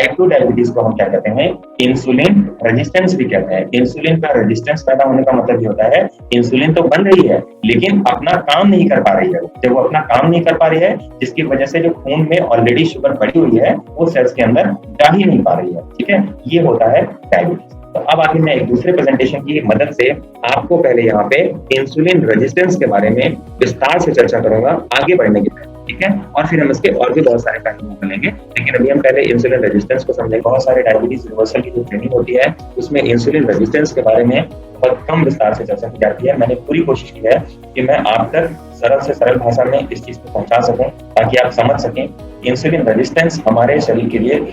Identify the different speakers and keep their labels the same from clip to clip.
Speaker 1: Type 2 diabetes को हम क्या कहते हैं, इंसुलिन रेजिस्टेंस भी कहते हैं। इंसुलिन का रेजिस्टेंस पैदा होने का मतलब ये होता है इंसुलिन तो बन रही है लेकिन अपना काम नहीं कर पा रही है। जब वो अपना काम नहीं कर पा रही है जिसकी वजह से जो खून में ऑलरेडी शुगर बढ़ी हुई है वो सेल्स के अंदर जा ही नहीं पा रही है। ठीक है, ये होता है डायबिटीज। तो अब आगे मैं एक दूसरे प्रेजेंटेशन की मदद से आपको पहले यहाँ पे इंसुलिन रेजिस्टेंस के बारे में विस्तार से चर्चा करूंगा आगे बढ़ने के पहले। ठीक है, और फिर हम इसके और भी बहुत सारे पहलू लेंगे, लेकिन अभी हम पहले इंसुलिन रेजिस्टेंस को समझेंगे। बहुत सारे डायबिटीज रिवर्सल की जो ट्रेनिंग होती है उसमें इंसुलिन रेजिस्टेंस के बारे में बहुत कम विस्तार से चर्चा की जाती है। मैंने पूरी कोशिश की है कि मैं आप तक सरल से सरल भाषा में इस चीज को पहुंचा सकूं ताकि आप समझ सकें इंसुलिन रेजिस्टेंस हमारे शरीर के लिए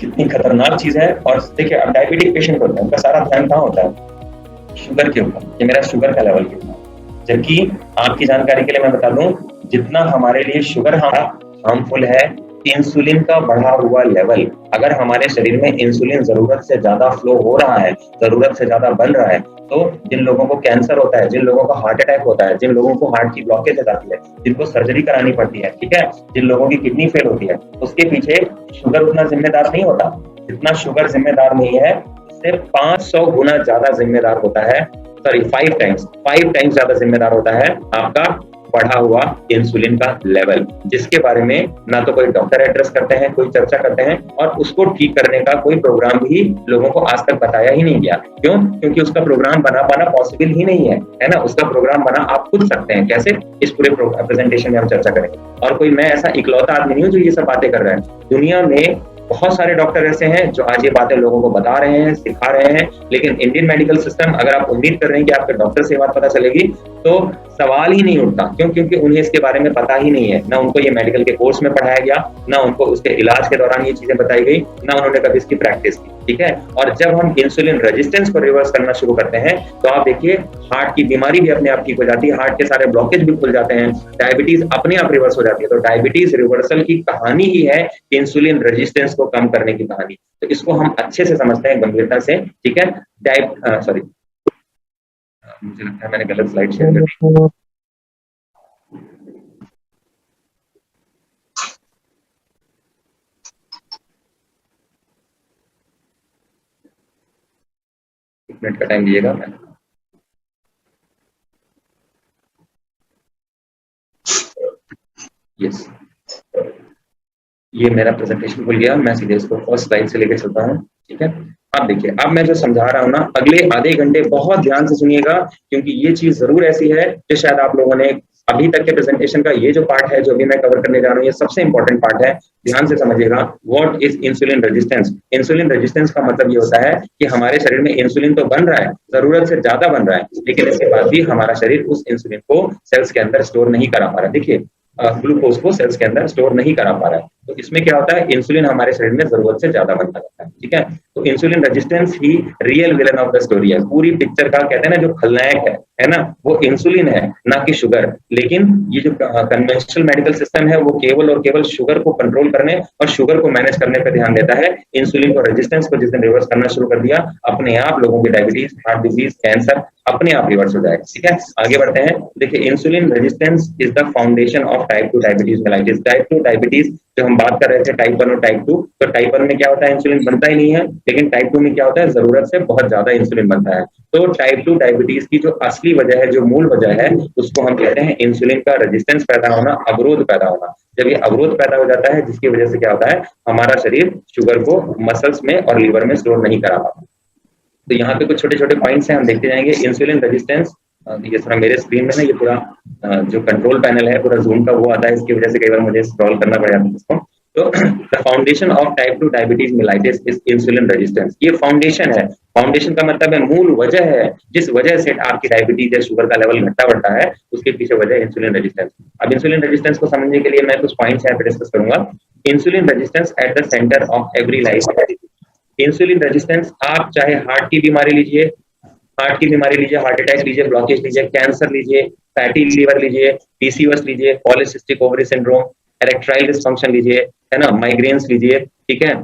Speaker 1: कितनी खतरनाक चीज है। और देखिए, अब डायबिटिक पेशेंट होता है, उनका सारा ध्यान कहाँ होता है, शुगर के ऊपर, कि मेरा शुगर का लेवल कितना है। जबकि आपकी जानकारी के लिए मैं बता दूं, जितना हमारे लिए शुगर हार्मफुल है, इंसुलिन का बढ़ा हुआ लेवल, अगर हमारे शरीर में इंसुलिन जरूरत से ज्यादा फ्लो हो रहा है, जरूरत से ज्यादा बन रहा है, तो जिन लोगों को कैंसर होता है, जिन लोगों को हार्ट अटैक होता है, जिन लोगों को हार्ट की ब्लॉकेज हो जाती है, जिनको सर्जरी करानी पड़ती है, ठीक है, जिन लोगों की किडनी फेल होती है, उसके पीछे शुगर उतना जिम्मेदार नहीं होता। जितना शुगर जिम्मेदार नहीं है, उससे 500 गुना ज्यादा जिम्मेदार होता है, सॉरी 5 टाइम्स ज्यादा जिम्मेदार होता है आपका बढ़ा हुआ इंसुलिन का लेवल, जिसके बारे में ना तो कोई डॉक्टर एड्रेस करते हैं, कोई चर्चा करते हैं, और उसको ठीक करने का कोई प्रोग्राम भी लोगों को आज तक बताया ही नहीं गया। क्यों? क्योंकि उसका प्रोग्राम बना पाना पॉसिबल ही नहीं है ना। उसका प्रोग्राम बना आप खुद सकते हैं। कैसे? इस पूरे प्रेजेंटेशन में हम चर्चा करेंगे। और कोई मैं ऐसा इकलौता आदमी नहीं हूँ जो ये सब बातें कर रहा है। दुनिया में बहुत सारे डॉक्टर ऐसे हैं जो आज ये बातें लोगों को बता रहे हैं, सिखा रहे हैं, लेकिन इंडियन मेडिकल सिस्टम, अगर आप उम्मीद कर रहे हैं कि आपके डॉक्टर से बात पता चलेगी, तो सवाल ही नहीं उठता। क्यों? क्योंकि उन्हें इसके बारे में पता ही नहीं है। ना उनको ये मेडिकल के कोर्स में पढ़ाया गया, ना उनको उसके इलाज के दौरान ये चीजें बताई गई, ना उन्होंने कभी इसकी प्रैक्टिस की। ठीक है, और जब हम इंसुलिन रेजिस्टेंस को रिवर्स करना शुरू करते हैं तो आप देखिए हार्ट की बीमारी भी अपने आप ठीक हो जाती है, हार्ट के सारे ब्लॉकेज भी खुल जाते हैं, डायबिटीज अपने आप रिवर्स हो जाती है। तो डायबिटीज रिवर्सल की कहानी ही है इंसुलिन रेजिस्टेंस को कम करने की कहानी। तो इसको हम अच्छे से समझते हैं गंभीरता से। ठीक है, सॉरी, मुझे लगता है मैंने गलत स्लाइड शेयर कर दी। एक मिनट का टाइम दिएगा। यस, ये मेरा प्रेजेंटेशन भूल गया, मैं सीधे इसको फर्स्ट स्लाइड से लेकर चलता हूँ। ठीक है, आप देखिए, अब मैं जो समझा रहा हूँ ना, अगले आधे घंटे बहुत ध्यान से सुनिएगा, क्योंकि ये चीज जरूर ऐसी है जो शायद आप लोगों ने अभी तक के प्रेजेंटेशन का ये जो पार्ट है, जो अभी मैं कवर करने जा रहा हूँ, ये सबसे इंपॉर्टेंट पार्ट है। ध्यान से समझिएगा, what is insulin resistance. Insulin resistance का मतलब ये होता है कि हमारे शरीर में इंसुलिन तो बन रहा है, जरूरत से ज्यादा बन रहा है, लेकिन इसके बाद भी हमारा शरीर उस इंसुलिन को सेल्स के अंदर स्टोर नहीं करा पा रहा। देखिए, ग्लूकोज को सेल्स के अंदर स्टोर नहीं करा पा रहा है। तो इसमें क्या होता है, इंसुलिन हमारे शरीर में जरूरत से ज्यादा बनता रहता है। ठीक है, तो insulin resistance he real villain of the story है। पूरी पिक्चर का कहते हैं ना, जो खलनायक है ना, वो इंसुलिन है, ना कि शुगर। लेकिन ये जो कन्वेंशनल मेडिकल सिस्टम है, वो केवल और केवल शुगर को कंट्रोल करने और शुगर को मैनेज करने पर ध्यान देता है। इंसुलिन को रेजिस्टेंस को जिसने रिवर्स करना शुरू कर दिया, अपने आप लोगों की डायबिटीज, हार्ट डिजीज, कैंसर अपने आप रिवर्स हो जाएगा। ठीक है, आगे बढ़ते हैं। देखिए, insulin resistance is the foundation of type 2 diabetes mellitus. Type 2 diabetes जो हम बात कर रहे थे, टाइप 1 और टाइप 2, तो टाइप 1 में क्या होता है, इंसुलिन बनता ही नहीं है, लेकिन टाइप 2 में क्या होता है, जरूरत से बहुत ज्यादा इंसुलिन बनता है। तो टाइप 2 डायबिटीज की जो असली वजह है, जो मूल वजह है, उसको हम कहते हैं इंसुलिन का रेजिस्टेंस पैदा होना, अवरोध पैदा होना। जब ये अवरोध पैदा हो जाता है, जिसकी वजह से क्या होता है, हमारा शरीर शुगर को मसल्स में और लीवर में स्टोर नहीं करा पाता। तो यहाँ पे कुछ छोटे छोटे पॉइंट्स हैं, हम देखते जाएंगे। इंसुलिन रेजिस्टेंस, ये थोड़ा मेरे स्क्रीन में ना, ये पूरा जो कंट्रोल पैनल है पूरा जूम का वो आता है, इसकी वजह से कई बार मुझे स्क्रॉल करना पड़ जाता है इसको। तो the foundation of type 2 diabetes mellitus is insulin resistance. ये फाउंडेशन है। फाउंडेशन का मतलब है मूल वजह है, जिस वजह से आपकी डायबिटीज या शुगर का लेवल घटता बढ़ता है, उसके पीछे वजह है इंसुलिन रेजिस्टेंस। अब इंसुलिन रेजिस्टेंस को समझने के लिए मैं कुछ पॉइंट्स यहाँ पे डिस्कस करूंगा। Insulin resistance at the centre of every life. Insulin resistance, आप चाहे हार्ट की बीमारी लीजिए, हार्ट अटैक लीजिए, ब्लॉकेज लीजिए, कैंसर लीजिए, फैटी लीवर लीजिए, पीसीओएस लीजिए, polycystic ovary syndrome, erectile dysfunction लीजिए, है ना, माइग्रेन्स लीजिए, ठीक है,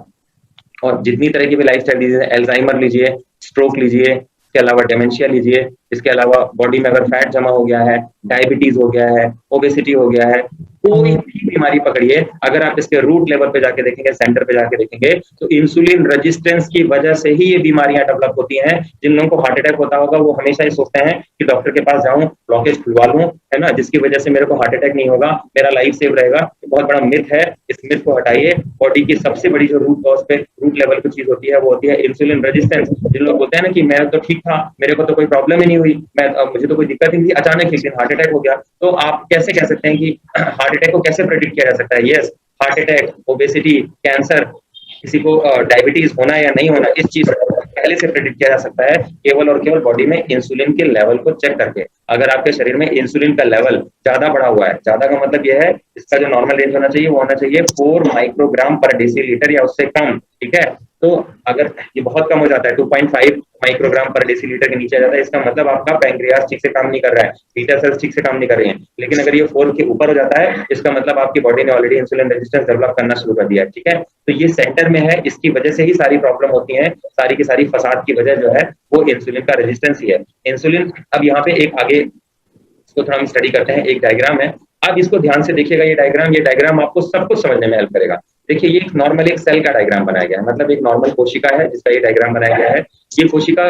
Speaker 1: और जितनी तरह की भी लाइफस्टाइल लीजिए, एल्जाइमर लीजिए, स्ट्रोक लीजिए, इसके अलावा डेमेंशिया लीजिए, इसके अलावा बॉडी में अगर फैट जमा हो गया है, डायबिटीज हो गया है, ओबेसिटी हो गया है, कोई भी बीमारी पकड़िए, अगर आप इसके रूट लेवल पे जाके देखेंगे, सेंटर पे जाके देखेंगे, तो इंसुलिन रेजिस्टेंस की वजह से ही ये बीमारियां डेवलप होती हैं। जिन लोगों को हार्ट अटैक होता होगा वो हमेशा ये सोचते हैं कि डॉक्टर के पास जाऊं, ब्लॉकेज खुलवा लूं, है ना, जिसकी वजह से मेरे को हार्ट अटैक नहीं होगा, मेरा लाइफ सेव रहेगा। बहुत बड़ा मिथ है, इस मिथ को हटाइए। बॉडी की सबसे बड़ी जो रूट कॉज पे रूट लेवल की चीज होती है वो होती है इंसुलिन रेजिस्टेंस। जिन लोग बोलते हैं ना कि मैं तो ठीक था, मेरे को तो कोई प्रॉब्लम ही नहीं हुई, मुझे तो कोई दिक्कत ही नहीं थी, अचानक एक दिन हार्ट अटैक हो गया, तो आप कैसे कह सकते हैं कि हार्ट अटैक को कैसे प्रेडिक्ट किया जा सकता है? Yes, heart attack, obesity, cancer, किसी को डायबिटीज होना या नहीं होना, इस चीज को पहले से प्रेडिक्ट किया जा सकता है केवल और केवल बॉडी में इंसुलिन के लेवल को चेक करके। अगर आपके शरीर में इंसुलिन का लेवल ज्यादा बढ़ा हुआ है, ज्यादा का मतलब यह है इसका जो नॉर्मल रेंज होना चाहिए वो होना चाहिए 4 माइक्रोग्राम पर डेसीलीटर या उससे कम, ठीक है। तो अगर ये बहुत कम हो जाता है, 2.5 माइक्रोग्राम पर डेसीलीटर के नीचे आ जाता है, इसका मतलब आपका पैंक्रियास ठीक से काम नहीं कर रहा है, बीटा सेल्स ठीक से काम नहीं कर रही हैं। लेकिन अगर ये 4 के ऊपर हो जाता है, इसका मतलब आपकी बॉडी ने ऑलरेडी इंसुलिन रेजिस्टेंस डेवलप करना शुरू कर दिया है, ठीक है। तो ये सेंटर में है, इसकी वजह से ही सारी प्रॉब्लम होती है, सारी की सारी फसाद की वजह जो है वो इंसुलिन का रेजिस्टेंस ही है। इंसुलिन, अब यहाँ पे एक आगे इसको थोड़ा हम स्टडी करते हैं, एक डायग्राम है, आप इसको ध्यान से देखिएगा। ये डायग्राम आपको सब कुछ समझने में हेल्प करेगा। देखिए, ये एक नॉर्मल एक सेल का डायग्राम बनाया गया है, मतलब एक नॉर्मल कोशिका है जिसका ये डायग्राम बनाया गया है। ये कोशिका,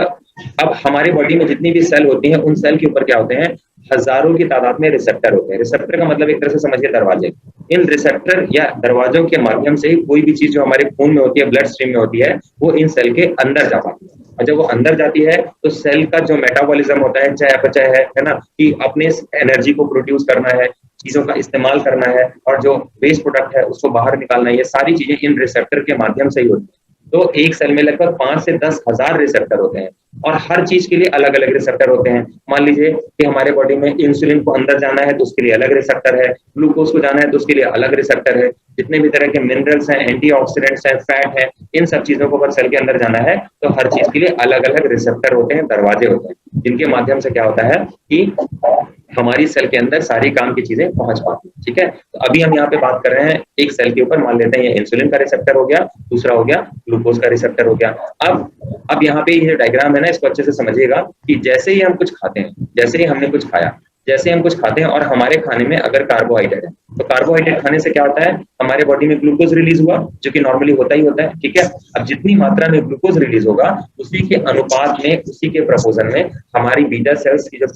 Speaker 1: अब हमारे बॉडी में जितनी भी सेल होती हैं उन सेल के ऊपर क्या होते हैं, हजारों की तादाद में रिसेप्टर होते हैं। रिसेप्टर का मतलब एक तरह से समझिए दरवाजे। इन रिसेप्टर या दरवाजों के माध्यम से ही कोई भी चीज जो हमारे खून में होती है, ब्लड स्ट्रीम में होती है, वो इन सेल के अंदर जा पाती है। और जब वो अंदर जाती है तो सेल का जो मेटाबॉलिज्म होता है, चाहे अपचय है ना, कि अपने एनर्जी को प्रोड्यूस करना है, चीजों का इस्तेमाल करना है, और जो वेस्ट प्रोडक्ट है उसको बाहर निकालना है, ये सारी चीजें इन रिसेप्टर के माध्यम से ही होती है। तो एक सेल में लगभग 5 से 10 हजार रिसेप्टर होते हैं, और हर चीज के लिए अलग अलग रिसेप्टर होते हैं। मान लीजिए कि हमारे बॉडी में इंसुलिन को अंदर जाना है तो उसके लिए अलग रिसेप्टर है, ग्लूकोज को जाना है तो उसके लिए अलग रिसेप्टर है, जितने भी तरह के मिनरल्स हैं, एंटीऑक्सीडेंट्स हैं, फैट है, इन सब चीजों को अगर सेल के अंदर जाना है तो हर चीज के लिए अलग अलग रिसेप्टर होते हैं, दरवाजे होते हैं, जिनके माध्यम से क्या होता है कि हमारी सेल के अंदर सारी काम की चीजें पहुंच पाती है, ठीक है। तो अभी हम यहाँ पे बात कर रहे हैं एक सेल के ऊपर, मान लेते हैं ये इंसुलिन का रिसेप्टर हो गया, दूसरा हो गया ग्लूकोज का रिसेप्टर हो गया। अब यहाँ पे ये डायग्राम है ना, इसको अच्छे से समझिएगा कि जैसे ही हम कुछ खाते हैं, जैसे ही हमने कुछ खाया, जैसे हम कुछ खाते हैं और हमारे खाने में अगर कार्बोहाइड्रेट है, तो कार्बोहाइड्रेट खाने से क्या होता है, हमारे बॉडी में ग्लूकोज रिलीज हुआ, जो कि नॉर्मली होता ही होता है, ठीक है। अब जितनी मात्रा में ग्लूकोज रिलीज होगा उसी के अनुपात में, उसी के प्रपोजन में हमारी बीटा सेल्स की जो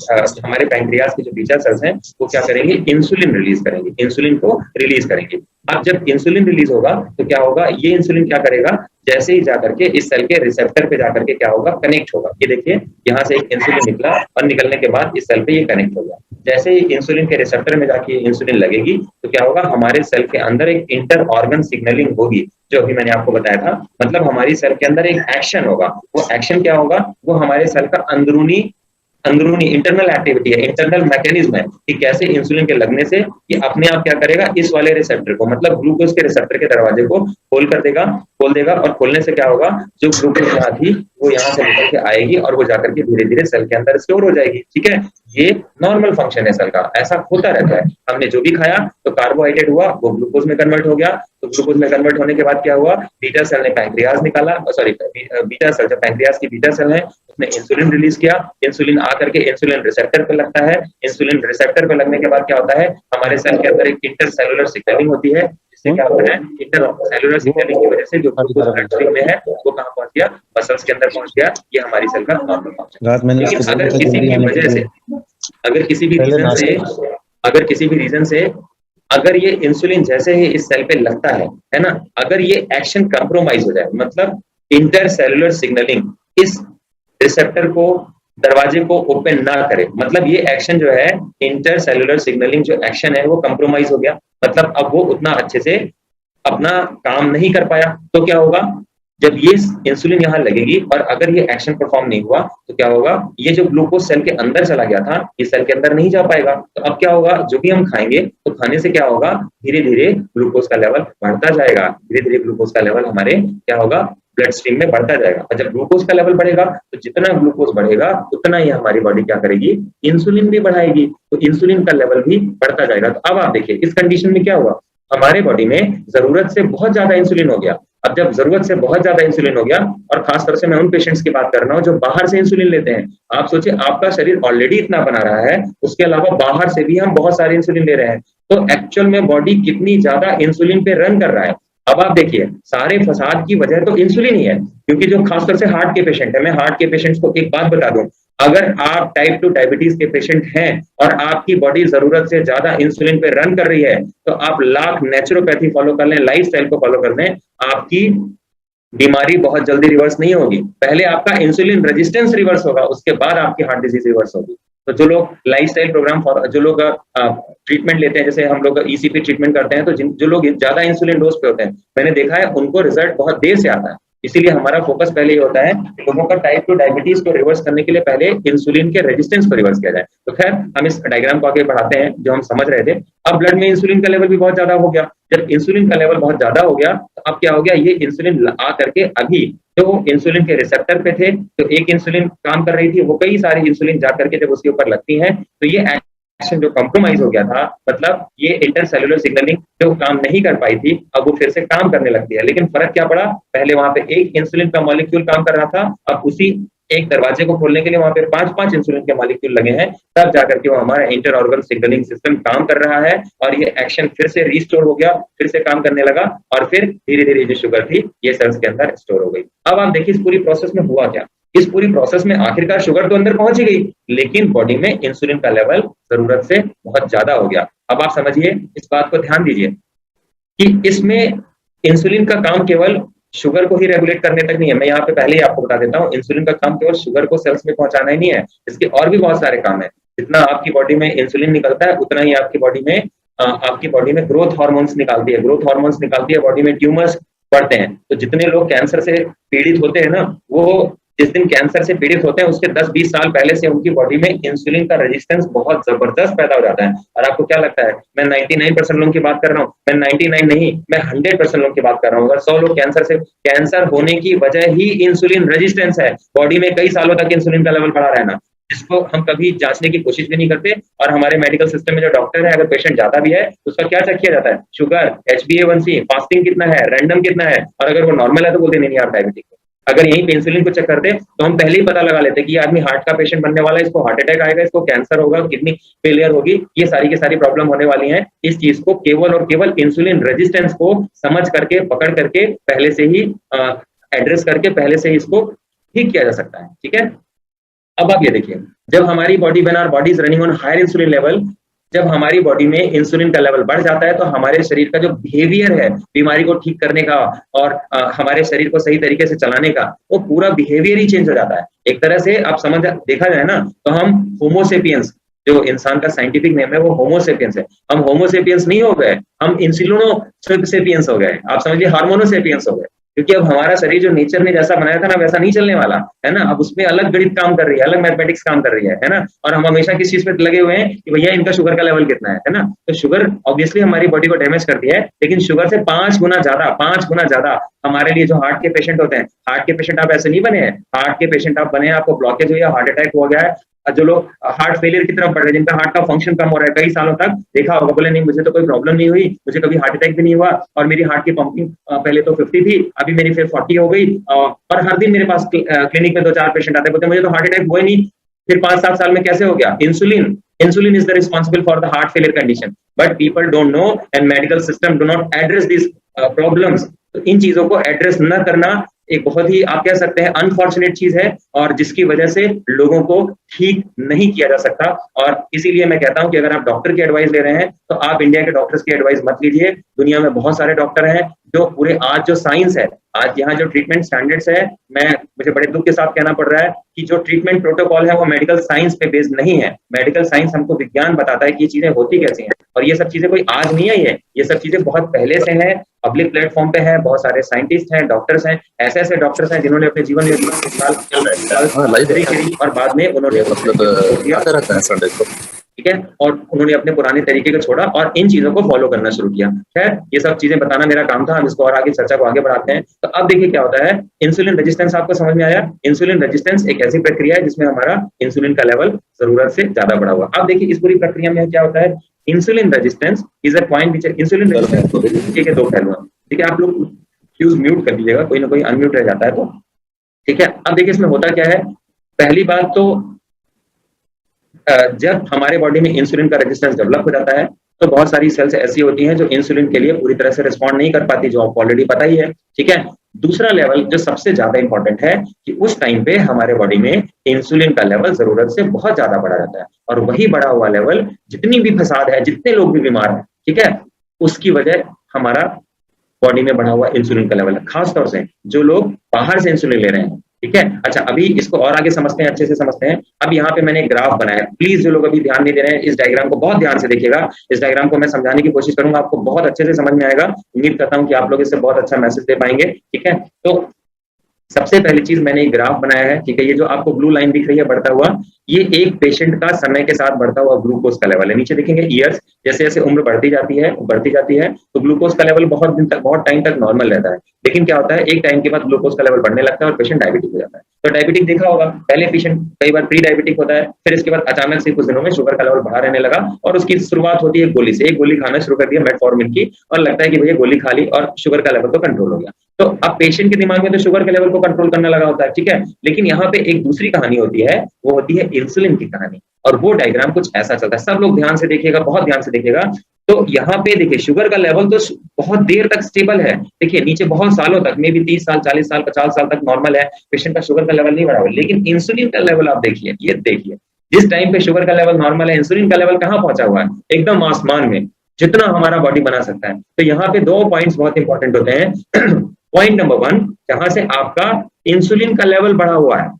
Speaker 1: हमारे पैंक्रियास की जो बीटा सेल्स हैं वो क्या करेंगे, इंसुलिन रिलीज करेंगे, इंसुलिन को रिलीज करेंगे। अब जब इंसुलिन रिलीज होगा तो क्या होगा, ये इंसुलिन क्या करेगा, जैसे ही जाकर के इस सेल के रिसेप्टर पे जाकर के क्या होगा, कनेक्ट होगा। ये देखिए, यहाँ से एक इंसुलिन निकला और निकलने के बाद इस सेल पे ये कनेक्ट हो गया। जैसे ही इंसुलिन के रिसेप्टर में जाके इंसुलिन लगेगी तो क्या होगा, हमारे सेल के अंदर एक इंटर ऑर्गन सिग्नलिंग होगी, जो अभी मैंने आपको बताया था। मतलब हमारी सेल के अंदर एक एक्शन होगा, वो एक्शन क्या होगा, वो हमारे सेल का अंदरूनी इंटरनल एक्टिविटी है, इंटरनल मैकेनिज्म है कि कैसे इंसुलिन के लगने से ये अपने आप क्या करेगा, इस वाले रिसेप्टर को, मतलब ग्लूकोज के रिसेप्टर के दरवाजे को खोल देगा, और खोलने से क्या होगा, जो ग्लूकोज यहाँ थी वो यहाँ से निकल के आएगी और वो जाकर के धीरे धीरे सेल के अंदर स्टोर हो जाएगी, ठीक है। ये नॉर्मल फंक्शन है सेल का, ऐसा होता रहता है। हमने जो भी खाया तो कार्बोहाइड्रेट हुआ, वो ग्लूकोज में कन्वर्ट हो गया, तो ग्लूकोज में कन्वर्ट होने के बाद क्या हुआ, बीटा सेल ने पैंक्रियाज निकाला, बीटा सेल, जो पैंक्रियाज की बीटा सेल है उसने इंसुलिन रिलीज किया, इंसुलिन आकर के इंसुलिन रिसेप्टर पे लगता है, इंसुलिन रिसेप्टर पे लगने के बाद क्या होता है, हमारे सेल के अंदर एक इंटरसेलुलर सिग्नलिंग होती है, जिससे क्या होता है, इंटरसेलुलर सिग्नलिंग की वजह से जो ग्लूकोज ब्लड स्ट्रीम में है वो कहाँ पहुंच गया, मसल्स के अंदर पहुंच गया। ये हमारी सेल का नॉर्मल फंक्शन है। लेकिन अगर किसी भी वजह से, अगर किसी भी रीजन से अगर ये इंसुलिन जैसे ही इस सेल पे लगता है ना, अगर ये एक्शन कंप्रोमाइज हो जाए, मतलब इंटरसेलुलर सिग्नलिंग इस रिसेप्टर को, दरवाजे को ओपन ना करे, मतलब ये एक्शन जो है, इंटरसेलुलर सिग्नलिंग जो एक्शन है वो कंप्रोमाइज हो गया, मतलब अब वो उतना अच्छे से अपना काम नहीं कर पाया, तो क्या होगा, जब ये इंसुलिन यहाँ लगेगी और अगर ये एक्शन परफॉर्म नहीं हुआ तो क्या होगा, ये जो ग्लूकोज सेल के अंदर चला गया था ये सेल के अंदर नहीं जा पाएगा। तो अब क्या होगा, जो भी हम खाएंगे तो खाने से क्या होगा, धीरे धीरे ग्लूकोज का लेवल बढ़ता जाएगा, धीरे धीरे ग्लूकोज का लेवल हमारे क्या होगा, ब्लड स्ट्रीम में बढ़ता जाएगा। और जब ग्लूकोज का लेवल बढ़ेगा तो जितना ग्लूकोज बढ़ेगा उतना ही हमारी बॉडी क्या करेगी, इंसुलिन भी बढ़ाएगी, तो इंसुलिन का लेवल भी बढ़ता जाएगा। तो अब आप देखिए इस कंडीशन में क्या हुआ, हमारे बॉडी में जरूरत से बहुत ज्यादा इंसुलिन हो गया। अब जब जरूरत से बहुत ज्यादा इंसुलिन हो गया, और खासतौर से मैं उन पेशेंट्स की बात कर रहा हूँ जो बाहर से इंसुलिन लेते हैं। आप सोचिए, आपका शरीर ऑलरेडी इतना बना रहा है, उसके अलावा बाहर से भी हम बहुत सारे इंसुलिन ले रहे हैं, तो एक्चुअल में बॉडी कितनी ज्यादा इंसुलिन पे रन कर रहा है। अब आप देखिए, सारे फसाद की वजह तो इंसुलिन ही है, क्योंकि जो खासतौर से हार्ट के पेशेंट है, मैं हार्ट के पेशेंट्स को एक बात बता दूं, अगर आप टाइप 2 डायबिटीज के पेशेंट हैं और आपकी बॉडी जरूरत से ज्यादा इंसुलिन पे रन कर रही है, तो आप लाख नेचुरोपैथी फॉलो कर लें, लाइफ स्टाइल को फॉलो कर लें, आपकी बीमारी बहुत जल्दी रिवर्स नहीं होगी। पहले आपका इंसुलिन रेजिस्टेंस रिवर्स होगा, उसके बाद आपकी हार्ट डिजीज रिवर्स होगी। तो जो लोग लाइफस्टाइल प्रोग्राम जो लोग ट्रीटमेंट लेते हैं, जैसे हम लोग ईसीपी ट्रीटमेंट करते हैं, तो जो लोग ज्यादा इंसुलिन डोज पे होते हैं, मैंने देखा है उनको रिजल्ट बहुत देर से आता है। इसीलिए हमारा फोकस पहले ये होता है लोगों का टाइप 2 डायबिटीज को रिवर्स करने के लिए पहले इंसुलिन के रेजिस्टेंस को रिवर्स किया जाए। तो खैर, हम इस डायग्राम को आगे बढ़ाते हैं जो हम समझ रहे थे। अब ब्लड में इंसुलिन का लेवल भी बहुत ज्यादा हो गया। जब इंसुलिन का लेवल बहुत ज्यादा हो गया, तो अब क्या हो गया, ये इंसुलिन आ करके अभी जो इंसुलिन के रिसेप्टर पे थे, तो एक इंसुलिन काम कर रही थी, वो कई सारी इंसुलिन जा करके जब उसके ऊपर लगती हैं, तो ये एक्शन जो कॉम्प्रोमाइज हो गया था, मतलब ये इंटरसेलुलर सिग्नलिंग जो काम नहीं कर पाई थी, अब वो फिर से काम करने लगती है। लेकिन फर्क क्या पड़ा, पहले वहां पे एक इंसुलिन का मॉलिक्यूल काम कर रहा था, अब उसी एक दरवाजे को खोलने के लिए वहां पे 5-5 इंसुलिन के मॉलिक्यूल लगे हैं, तब जाकर के वो हमारा इंटर ऑर्गन सिग्नलिंग सिस्टम काम कर रहा है और ये एक्शन फिर से रिस्टोर हो गया, फिर से काम करने लगा, और फिर धीरे धीरे जो शुगर थी ये सेल्स के अंदर स्टोर हो गई। अब आप देखिए इस पूरी प्रोसेस में हुआ क्या। इस पूरी प्रोसेस में आखिरकार शुगर तो अंदर पहुंच ही गई, लेकिन बॉडी में इंसुलिन का लेवल जरूरत से बहुत ज्यादा हो गया। अब आप समझिए, इस बात को ध्यान दीजिए कि इसमें इंसुलिन का काम केवल शुगर को ही रेगुलेट करने तक नहीं है। मैं यहाँ पे पहले ही आपको बता देता हूँ, इंसुलिन का काम केवल शुगर को सेल्स में पहुंचाना ही नहीं है, इसके और भी बहुत सारे काम है। जितना आपकी बॉडी में इंसुलिन निकलता है, उतना ही आपकी बॉडी में ग्रोथ हार्मोन्स निकालती है, ग्रोथ हार्मोन्स निकालती है बॉडी में, ट्यूमर्स बढ़ते हैं। तो जितने लोग कैंसर से पीड़ित होते हैं ना, वो जिस दिन कैंसर से पीड़ित होते हैं उसके 10-20 साल पहले से उनकी बॉडी में इंसुलिन का रेजिस्टेंस बहुत जबरदस्त पैदा हो जाता है। और आपको क्या लगता है, मैं 99% लोगों की बात कर रहा हूँ? मैं 99 नहीं, मैं 100% लोगों की बात कर रहा हूँ। अगर 100 लोग कैंसर होने की वजह ही इंसुलिन रेजिस्टेंस है, बॉडी में कई सालों तक इंसुलिन का लेवल बढ़ा रहना, जिसको हम कभी जांचने की कोशिश भी नहीं करते। और हमारे मेडिकल सिस्टम में जो डॉक्टर है, अगर पेशेंट जाता भी है तो उसका क्या चेक किया जाता है, शुगर, HbA1c, फास्टिंग कितना है, रैंडम कितना है, और अगर वो नॉर्मल है तो बोलते नहीं आप डायबिटिक है। अगर यहीं पे इंसुलिन को चेक करते तो हम पहले ही पता लगा लेते कि ये आदमी हार्ट का पेशेंट बनने वाला है, इसको हार्ट अटैक आएगा, इसको कैंसर होगा, किडनी फेलियर होगी, ये सारी की सारी प्रॉब्लम होने वाली है। इस चीज को केवल और केवल इंसुलिन रेजिस्टेंस को समझ करके, पकड़ करके, पहले से ही एड्रेस करके, पहले से ही इसको ठीक किया जा सकता है। ठीक है, अब आप ये देखिए, जब हमारी body when our body is running on higher insulin level, जब हमारी बॉडी में इंसुलिन का लेवल बढ़ जाता है, तो हमारे शरीर का जो बिहेवियर है बीमारी को ठीक करने का और हमारे शरीर को सही तरीके से चलाने का, वो पूरा बिहेवियर ही चेंज हो जाता है। एक तरह से आप देखा जाए ना, तो हम होमोसेपियंस, जो इंसान का साइंटिफिक नेम है वो होमोसेपियंस है, हम होमोसेपियंस नहीं हो गए, हम इंसुलिनोसेपियंस हो गए। आप समझिए हार्मोनोसेपियंस हो गए, क्योंकि अब हमारा शरीर जो नेचर ने जैसा बनाया था ना, वैसा नहीं चलने वाला है ना। अब उसमें अलग गणित काम कर रही है, अलग मैथमेटिक्स काम कर रही है ना। और हम हमेशा किस चीज पे लगे हुए हैं कि भैया इनका शुगर का लेवल कितना है ना। तो शुगर ऑब्वियसली हमारी बॉडी को डैमेज करती है, लेकिन शुगर से 5 गुना ज्यादा हमारे लिए जो हार्ट के पेशेंट होते हैं, हार्ट के पेशेंट आप ऐसे नहीं बने हैं, हार्ट के पेशेंट आप बने हैं, आपको ब्लॉकेज हुई है, हार्ट अटैक हो गया है, जो लोग हार्ट फेलियर की तरफ बढ़ रहे हैं, जिनका हार्ट का फंक्शन कम हो रहा है कई सालों तक, देखा होगा, बोले नहीं मुझे तो कोई प्रॉब्लम नहीं हुई, मुझे कभी हार्ट अटैक भी नहीं हुआ, और मेरी हार्ट की पंपिंग पहले तो 50 थी, अभी मेरी फिर 40 हो गई, और हर दिन मेरे पास क्लिनिक में 2-4 पेशेंट आते, बोलते मुझे तो हार्ट अटैक हुआ ही नहीं, फिर 5-7 साल में कैसे हो गया? Insulin is the responsible for the heart failure condition, but people don't know and medical system do not address these problems। तो इन चीजों को एड्रेस न करना एक बहुत ही, आप कह सकते हैं, अनफॉर्चुनेट चीज है, और जिसकी वजह से लोगों को ठीक नहीं किया जा सकता। और इसीलिए मैं कहता हूं कि अगर आप डॉक्टर की एडवाइस ले रहे हैं, तो आप इंडिया के डॉक्टर्स की एडवाइस मत लीजिए। दुनिया में बहुत सारे डॉक्टर हैं जो पूरे, आज जो साइंस है, आज यहाँ जो ट्रीटमेंट स्टैंडर्ड्स है, मुझे बड़े दुख के साथ कहना पड़ रहा है कि जो ट्रीटमेंट प्रोटोकॉल है वो मेडिकल साइंस पे बेस्ड नहीं है। मेडिकल साइंस हमको विज्ञान बताता है कि ये चीजें होती कैसी हैं, और ये सब चीजें कोई आज नहीं आई है, ये सब चीजें बहुत पहले से हैं, पब्लिक प्लेटफॉर्म पे है, बहुत सारे साइंटिस्ट हैं, डॉक्टर्स हैं, ऐसे डॉक्टर्स हैं जिन्होंने अपने जीवन में और बाद में उन्होंने ठीक है, और उन्होंने अपने पुराने तरीके को छोड़ा और इन चीजों को फॉलो करना शुरू किया। खैर, ये सब चीजें बताना मेरा काम था, हम इसको और आगे चर्चा को आगे बढ़ाते हैं। तो अब देखिए क्या होता है, इंसुलिन रेजिस्टेंस आपको समझ में आया। इंसुलिन रेजिस्टेंस एक ऐसी प्रक्रिया है जिसमें हमारा इंसुलिन का लेवल जरूरत से ज्यादा बढ़ा हुआ। अब देखिए इस पूरी प्रक्रिया में क्या होता है, insulin resistance is a point which insulin resistance के 2 पहलू हैं। ठीक है, आप लोग फ्यूज म्यूट कर दीजिएगा, कोई ना कोई अनम्यूट रह जाता है तो। ठीक है, अब देखिए इसमें होता क्या है, पहली बात तो जब हमारे बॉडी में इंसुलिन का रेजिस्टेंस डेवलप हो जाता है, तो बहुत सारी सेल्स ऐसी होती हैं जो इंसुलिन के लिए पूरी तरह से रिस्पॉन्ड नहीं कर पाती, जो आपको ऑलरेडी पता ही है, ठीक है। दूसरा लेवल जो सबसे ज्यादा इंपॉर्टेंट है कि उस टाइम पे हमारे बॉडी में इंसुलिन का लेवल जरूरत से बहुत ज्यादा बढ़ा रहता है, और वही बढ़ा हुआ लेवल जितनी भी फसाद है, जितने लोग भी बीमार हैं, ठीक है, उसकी वजह हमारा बॉडी में बढ़ा हुआ इंसुलिन का लेवल है, खासतौर से जो लोग बाहर से इंसुलिन ले रहे हैं, ठीक है। अच्छा, अभी इसको और आगे समझते हैं, अच्छे से समझते हैं। अब यहाँ पे मैंने एक ग्राफ बनाया है, प्लीज जो लोग अभी ध्यान नहीं दे रहे हैं इस डायग्राम को बहुत ध्यान से देखिएगा। इस डायग्राम को मैं समझाने की कोशिश करूंगा, आपको बहुत अच्छे से समझ में आएगा। उम्मीद करता हूं कि आप लोग इससे बहुत अच्छा मैसेज दे पाएंगे, ठीक है। तो सबसे पहली चीज मैंने एक ग्राफ बनाया है, ठीक है। ये जो आपको ब्लू लाइन दिख रही है बढ़ता हुआ, ये एक पेशेंट का समय के साथ बढ़ता हुआ ग्लूकोज का लेवल है। नीचे देखेंगे ईयर्स, जैसे जैसे उम्र बढ़ती जाती है तो ग्लूकोज का लेवल बहुत दिन तक, बहुत टाइम तक नॉर्मल रहता है। लेकिन क्या होता है, एक टाइम के बाद ग्लूकोज का लेवल बढ़ने लगता है और पेशेंट डायबिटिक हो जाता है। तो डायबिटिक देखा होगा, पहले पेशेंट कई बार प्री डायबिटिक होता है, फिर इसके बाद अचानक से कुछ दिनों में शुगर का लेवल बढ़ा रहने लगा, और उसकी शुरुआत होती है गोली से। एक गोली खाना शुरू कर दिया मेटफॉर्मिन की, और लगता है कि भैया गोली खा ली और शुगर का लेवल तो कंट्रोल हो गया। तो अब पेशेंट के दिमाग में तो शुगर के लेवल को कंट्रोल करने लगा होता है, ठीक है। लेकिन यहाँ पे एक दूसरी कहानी होती है, वो होती है इंसुलिन की कहानी, और वो डायग्राम कुछ ऐसा चलता है। सब लोग ध्यान से देखिएगा, बहुत ध्यान से देखिएगा। तो यहाँ पे देखिए शुगर का लेवल तो बहुत देर तक स्टेबल है, देखिए नीचे बहुत सालों तक, मे भी 30 साल, 40 साल, 50 साल तक नॉर्मल है, पेशेंट का शुगर का लेवल नहीं बढ़ा हुआ। लेकिन इंसुलिन का लेवल आप देखिए, ये देखिए, जिस टाइम पे शुगर का लेवल नॉर्मल है, इंसुलिन का लेवल कहाँ पहुंचा हुआ है, एकदम आसमान में, जितना हमारा बॉडी बना सकता है। तो यहाँ पे दो पॉइंट्स बहुत इंपॉर्टेंट होते हैं। पॉइंट नंबर 1, जहां से आपका इंसुलिन का लेवल बढ़ा हुआ है,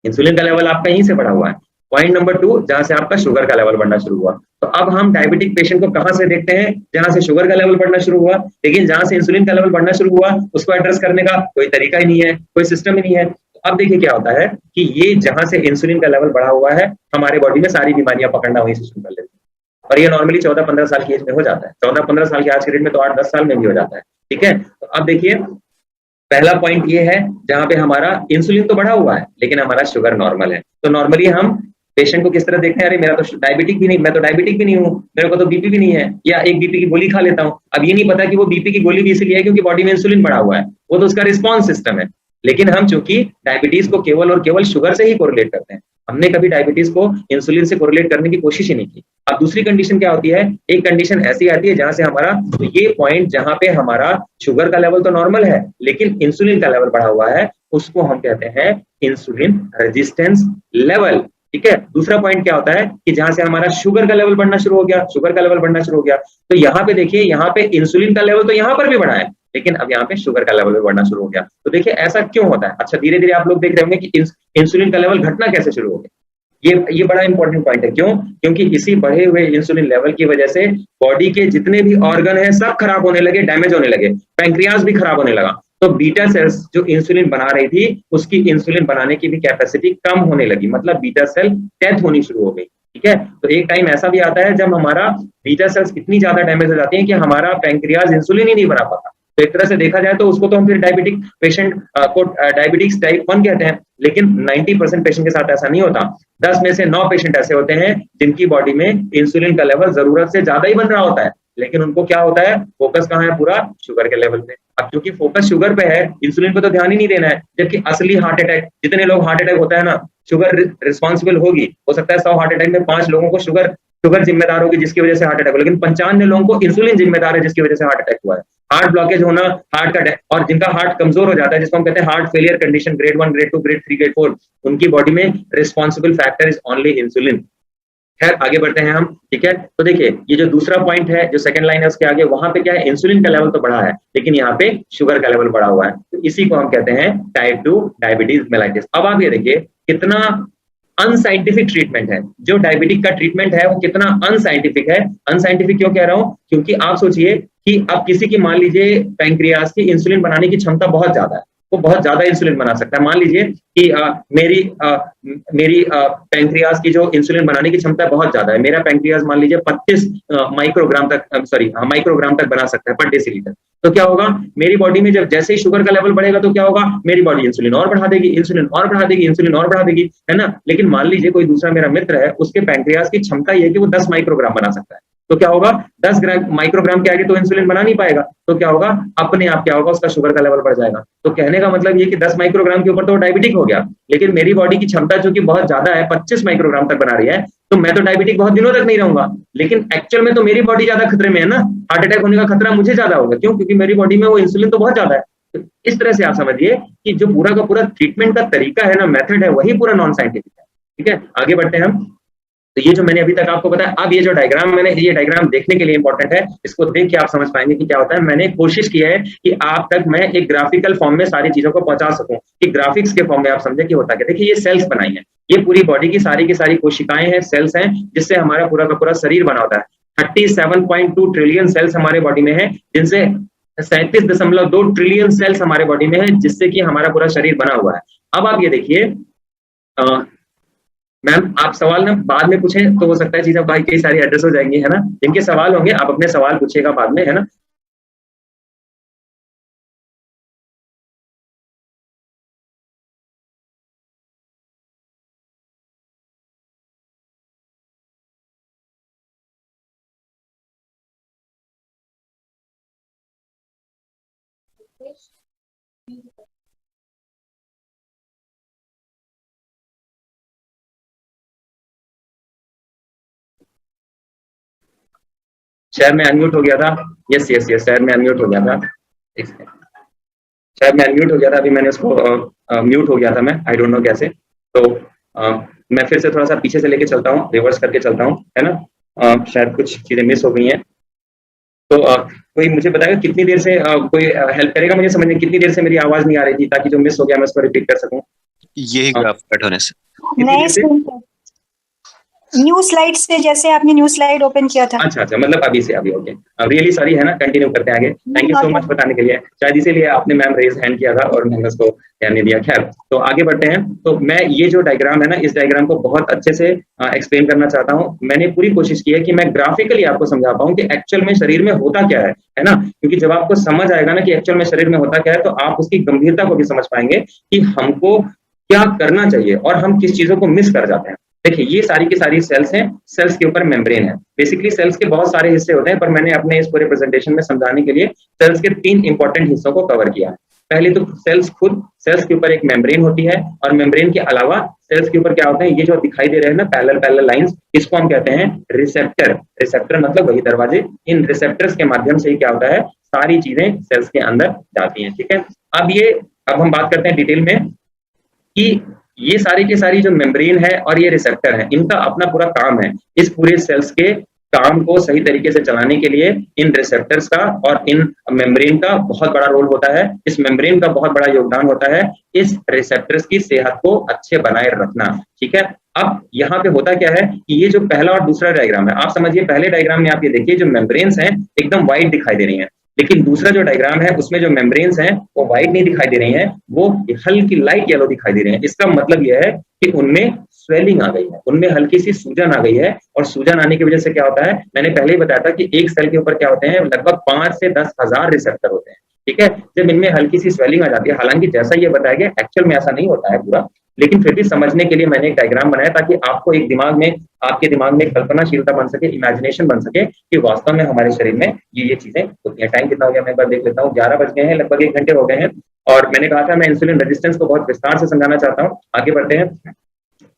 Speaker 1: इंसुलिन का लेवल आपका यहीं से बढ़ा हुआ है। पॉइंट नंबर 2, जहां से आपका शुगर का लेवल बढ़ना शुरू हुआ। तो अब हम डायबिटिक पेशेंट को कहां से देखते हैं, जहां से शुगर का लेवल बढ़ना शुरू हुआ। लेकिन जहां से इंसुलिन का लेवल बढ़ना शुरू हुआ, उसको एड्रेस करने का कोई तरीका ही नहीं है, कोई सिस्टम ही नहीं है। तो अब देखिए क्या होता है कि ये जहां से इंसुलिन का लेवल बढ़ा हुआ है, हमारे बॉडी में सारी बीमारियां पकड़ना वहीं से शुरू कर लेती है। और ये नॉर्मली 14-15 साल की एज में हो जाता है। 14-15 साल की आज के डेट में तो 8-10 साल में भी हो जाता है, ठीक है। तो अब देखिए पहला पॉइंट ये है जहां पे हमारा इंसुलिन तो बढ़ा हुआ है, लेकिन हमारा शुगर नॉर्मल है। तो नॉर्मली हम पेशेंट को किस तरह देखते हैं, अरे मेरा तो डायबिटिक भी नहीं, मैं तो डायबिटिक भी नहीं हूँ, मेरे को तो बीपी भी नहीं है, या एक बीपी की गोली खा लेता हूँ। अब ये नहीं पता कि वो बीपी की गोली भी इसलिए है क्योंकि बॉडी में इंसुलिन बढ़ा हुआ है, वो तो उसका रिस्पॉन्स सिस्टम है। लेकिन हम चूंकि डायबिटीज को केवल और केवल शुगर से ही कोरिलेट करते हैं, हमने कभी डायबिटीज को इंसुलिन से कोरिलेट करने की कोशिश ही नहीं की। अब दूसरी कंडीशन क्या होती है, एक कंडीशन ऐसी आती है जहां से हमारा, तो ये पॉइंट जहां पे हमारा शुगर का लेवल तो नॉर्मल है लेकिन इंसुलिन का लेवल बढ़ा हुआ है, उसको हम कहते हैं इंसुलिन रेजिस्टेंस लेवल, ठीक है। दूसरा पॉइंट क्या होता है कि जहां से हमारा शुगर का लेवल बढ़ना शुरू हो गया, शुगर का लेवल बढ़ना शुरू हो गया, तो यहाँ पे देखिए, यहाँ पे इंसुलिन का लेवल तो यहाँ पर भी बढ़ा है, लेकिन अब यहाँ पे शुगर का लेवल भी बढ़ना शुरू हो गया। तो देखिए ऐसा क्यों होता है। अच्छा, धीरे धीरे आप लोग देख रहे होंगे कि इंसुलिन का लेवल घटना कैसे शुरू हो गया। ये बड़ा इंपॉर्टेंट पॉइंट है। क्यों? क्योंकि इसी बढ़े हुए इंसुलिन लेवल की वजह से बॉडी के जितने भी ऑर्गन है सब खराब होने लगे, डैमेज होने लगे, पैंक्रियाज भी खराब होने लगा। तो बीटा सेल्स जो इंसुलिन बना रही थी, उसकी इंसुलिन बनाने की भी कैपेसिटी कम होने लगी, मतलब बीटा सेल डेथ होनी शुरू हो गई, ठीक है। तो एक टाइम ऐसा भी आता है जब हमारा बीटा सेल्स इतनी ज्यादा डैमेज हो जाती है कि हमारा पैंक्रियाज इंसुलिन ही नहीं बना पाता। तो एक तरह से देखा जाए तो उसको तो हम फिर डायबिटिक पेशेंट को डायबिटिक्स टाइप 1 कहते हैं। लेकिन 90% पेशेंट के साथ ऐसा नहीं होता। 10 में से 9 पेशेंट ऐसे होते हैं जिनकी बॉडी में इंसुलिन का लेवल जरूरत से ज्यादा ही बन रहा होता है, लेकिन उनको क्या होता है, फोकस कहाँ है, पूरा शुगर के लेवल पे। अब क्योंकि फोकस शुगर पे है, इंसुलिन पे तो ध्यान ही नहीं देना है। जबकि असली हार्ट अटैक, जितने लोग हार्ट अटैक होता है ना, शुगर रिस्पॉन्सिबल होगी। हो सकता है 100 हार्ट अटैक में 5 लोगों को शुगर जिम्मेदार होगी जिसकी वजह से हार्ट अटैक हो, लेकिन 95 लोगों को इंसुलिन जिम्मेदार है जिसकी वजह से हार्ट अटैक हुआ है। हार्ट ब्लॉकेज होना, हार्ट का, और जिनका हार्ट कमजोर हो जाता है, जिसको हम कहते हैं heart failure condition, grade 1, grade 2, grade 3, grade 4, उनकी बॉडी में responsible factor is only insulin. खैर आगे बढ़ते हैं हम, ठीक है। तो देखिए ये जो दूसरा पॉइंट है, जो सेकंड लाइन है उसके आगे, वहां पे क्या है, इंसुलिन का लेवल तो बढ़ा है लेकिन यहाँ पे शुगर का लेवल बढ़ा हुआ है। तो इसी को हम कहते हैं टाइप 2 डायबिटीज मेलाइटिस। अब आप ये देखिए कितना अनसाइंटिफिक ट्रीटमेंट है, जो डायबिटिक का ट्रीटमेंट है वो कितना अनसाइंटिफिक है। अनसाइंटिफिक क्यों कह रहा हूं, क्योंकि आप सोचिए कि अब किसी की, मान लीजिए पैंक्रियाज की इंसुलिन बनाने की क्षमता बहुत ज्यादा है, वो बहुत ज्यादा इंसुलिन बना सकता है। मान लीजिए कि मेरी पैंक्रियाज की जो इंसुलिन बनाने की क्षमता बहुत ज्यादा है, मेरा पैंक्रियाज मान लीजिए 25 माइक्रोग्राम तक बना सकता है पर डेसीलीटर। तो क्या होगा, मेरी बॉडी में जब जैसे ही शुगर का लेवल बढ़ेगा तो क्या होगा, मेरी बॉडी इंसुलिन और बढ़ा देगी, इंसुलिन और बढ़ा देगी, इंसुलिन और बढ़ा देगी, है ना। लेकिन मान लीजिए कोई दूसरा मेरा मित्र है, उसके पैंक्रियाज की क्षमता ये है कि वो 10 माइक्रोग्राम बना सकता है, तो क्या होगा, 10 ग्राम माइक्रोग्राम के आगे तो इंसुलिन बना नहीं पाएगा, तो क्या होगा, अपने आप क्या होगा, उसका शुगर का लेवल बढ़ जाएगा। तो कहने का मतलब ये कि 10 माइक्रोग्राम के ऊपर तो डायबिटिक हो गया, लेकिन मेरी बॉडी की क्षमता जो कि बहुत ज्यादा है, 25 माइक्रोग्राम तक बना रही है, तो मैं तो डायबिटिक बहुत दिनों तक नहीं रहूंगा, लेकिन एक्चुअल में तो मेरी बॉडी ज्यादा खतरे में है ना, हार्ट अटैक होने का खतरा मुझे ज्यादा होगा। क्यों? क्योंकि मेरी बॉडी में वो इंसुलिन तो बहुत ज्यादा है। तो इस तरह से आप समझिए कि जो पूरा का पूरा ट्रीटमेंट का तरीका है ना, मेथड है, वही पूरा नॉन साइंटिफिक है। ठीक है, आगे बढ़ते हैं हम। तो ये जो मैंने अभी तक आपको बताया, अब ये जो डायग्राम मैंने, ये डायग्राम देखने के लिए इंपॉर्टेंट है, इसको देख के आप समझ पाएंगे कि क्या होता है। मैंने कोशिश की है कि आप तक मैं एक ग्राफिकल फॉर्म में सारी चीजों को पहुंचा सकूं, कि ग्राफिक्स के फॉर्म में आप समझे कि होता क्या। देखिए, ये सेल्स बनाई है, ये पूरी बॉडी की सारी कोशिकाएं हैं, सेल्स हैं, जिससे हमारा पूरा का पूरा शरीर बना होता है। 37.2 ट्रिलियन सेल्स हमारे बॉडी में है, जिनसे 37.2 ट्रिलियन सेल्स हमारे बॉडी में है, जिससे कि हमारा पूरा शरीर बना हुआ है। अब आप ये देखिए, मैम आप सवाल ना बाद में पूछें तो हो सकता है चीजें भाई कई सारी एड्रेस हो जाएंगी, है ना। जिनके सवाल होंगे आप अपने सवाल पूछिएगा बाद में, है ना। शायद मैं अनम्यूट हो गया था। यस यस यस, शायद मैं अनम्यूट हो गया था। एक सेकंड, शायद मैं अनम्यूट हो गया था, अभी मैंने उसको म्यूट हो गया था मैं, आई डोंट नो कैसे। तो मैं फिर से थोड़ा सा पीछे से लेके चलता हूँ, रिवर्स करके चलता हूँ, है ना। शायद कुछ चीजें मिस हो गई हैं। तो कोई मुझे बताएगा कितनी देर से कोई हेल्प करेगा मुझे समझने, कितनी देर से मेरी आवाज नहीं आ रही थी, ताकि जो मिस हो गया मैं उसको रिपीट कर सकूं।
Speaker 2: यही ग्राफ कट होने से।
Speaker 1: कितनी देर से?
Speaker 3: न्यू स्लाइड से, जैसे आपने न्यू स्लाइड ओपन किया था।
Speaker 1: अच्छा अच्छा, मतलब अभी से अभी, ओके। रियली सॉरी, है ना, कंटिन्यू करते हैं आगे। थैंक यू सो मच बताने के लिए, शायद इसीलिए आपने मैम रेज हैंड किया था और मैंने उसको ध्यान नहीं दिया। खैर, तो आगे बढ़ते हैं। तो मैं ये जो डायग्राम है ना, इस डायग्राम को बहुत अच्छे से एक्सप्लेन करना चाहता हूँ। मैंने पूरी कोशिश की है कि मैं ग्राफिकली आपको समझा पाऊँ कि एक्चुअल में शरीर में होता क्या है ना। क्योंकि जब आपको समझ आएगा ना कि एक्चुअल में शरीर में होता क्या है, तो आप उसकी गंभीरता को भी समझ पाएंगे कि हमको क्या करना चाहिए और हम किस चीजों को मिस कर जाते हैं। देखिए, ये सारी की सारी सेल्स हैं, सेल्स के ऊपर मेम्ब्रेन है। बेसिकली सेल्स के बहुत सारे हिस्से होते हैं, पर मैंने अपने इस पूरे प्रेजेंटेशन में समझाने के लिए सेल्स के 3 इंपॉर्टेंट हिस्सों को कवर किया है। पहले तो सेल्स खुद, सेल्स के ऊपर एक मेम्ब्रेन होती है, और मेम्ब्रेन के अलावा सेल्स के ऊपर क्या होता है, ये जो दिखाई दे रहे हैं ना पैरेलल पैरेलल लाइंस, इसको हम कहते हैं रिसेप्टर। रिसेप्टर मतलब वही दरवाजे। इन रिसेप्टर्स के माध्यम से ही क्या होता है, सारी चीजें सेल्स के अंदर जाती हैं। ठीक है, अब हम बात करते हैं डिटेल में कि ये सारी की सारी जो मेम्ब्रेन है और ये रिसेप्टर है, इनका अपना पूरा काम है। इस पूरे सेल्स के काम को सही तरीके से चलाने के लिए इन रिसेप्टर्स का और इन मेम्ब्रेन का बहुत बड़ा रोल होता है। इस मेम्ब्रेन का बहुत बड़ा योगदान होता है इस रिसेप्टर्स की सेहत को अच्छे बनाए रखना। ठीक है, अब यहाँ पे होता क्या है कि ये जो पहला और दूसरा डायग्राम है, आप समझिए, पहले डायग्राम में आप ये देखिए जो मेम्ब्रेन्स हैं एकदम व्हाइट दिखाई दे रही हैं, लेकिन दूसरा जो डायग्राम है उसमें जो मेम्ब्रेन्स हैं वो व्हाइट नहीं दिखाई दे रही हैं, वो हल्की लाइट येलो दिखाई दे रही हैं। इसका मतलब यह है कि उनमें स्वेलिंग आ गई है, उनमें हल्की सी सूजन आ गई है। और सूजन आने की वजह से क्या होता है, मैंने पहले ही बताया था कि एक सेल के ऊपर क्या होते हैं, लगभग 5 से 10 हजार रिसेप्टर होते हैं। ठीक है, जब इनमें हल्की सी स्वेलिंग आ जाती है, हालांकि जैसा ये बताया गया एक्चुअल में ऐसा नहीं होता है पूरा, लेकिन फिर भी समझने के लिए मैंने एक डायग्राम बनाया ताकि आपको एक आपके दिमाग में कल्पनाशीलता बन सके, इमेजिनेशन बन सके कि वास्तव में हमारे शरीर में ये चीजें होती हैं। टाइम कितना हो गया मैं एक बार देख लेता हूँ, 11 बज गए हैं, लगभग 1 घंटे हो गए हैं। और मैंने कहा था मैं इंसुलिन रेजिस्टेंस को बहुत विस्तार से समझाना चाहता हूँ। आगे बढ़ते हैं।